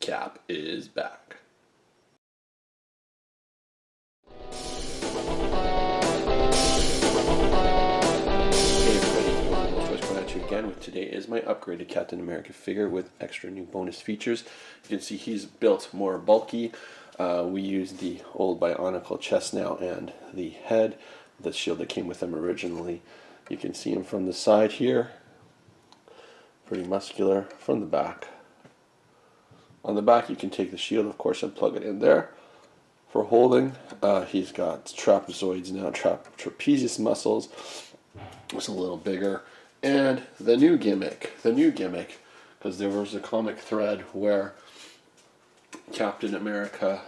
Cap is back. Again with today is my upgraded Captain America figure with extra new bonus features. You can see he's built more bulky. We used the old Bionicle chest now and the head, the shield that came with him originally. You can see him from the side here, pretty muscular. From the back, on the back you can take the shield of course and plug it in there for holding. He's got trapezoids now, trapezius muscles. It's a little bigger. And the new gimmick, because there was a comic thread where Captain America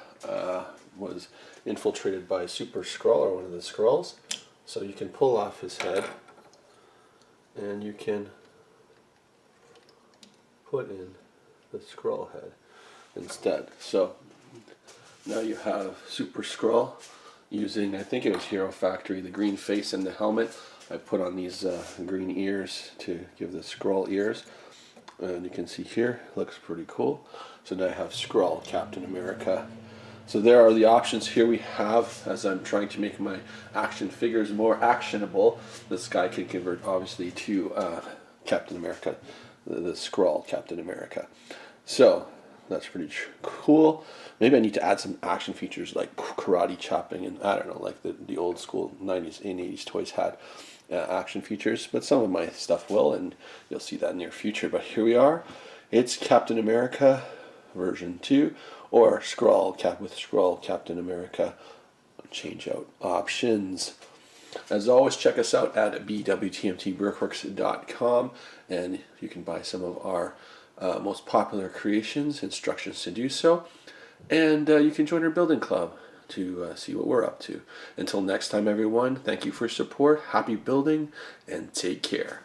was infiltrated by Super Skrull, or one of the Skrulls. So you can pull off his head, and you can put in the Skrull head instead. So now you have Super Skrull using, I think it was Hero Factory, the green face and the helmet. I put on these green ears to give the Skrull ears, and you can see here, looks pretty cool. So now I have Skrull Captain America. So there are the options here we have as I'm trying to make my action figures more actionable. This guy can convert obviously to Captain America, the Skrull Captain America. So that's pretty cool. Maybe I need to add some action features like karate chopping, and I don't know, like the old school 90s and 80s toys had action features, but some of my stuff will, and you'll see that in the near future. But here we are. It's Captain America version 2, or Skrull Captain America. Change out options. As always, check us out at BWTMT and you can buy some of our most popular creations, instructions to do so, and you can join our building club to see what we're up to. Until next time everyone, thank you for support, happy building, and take care.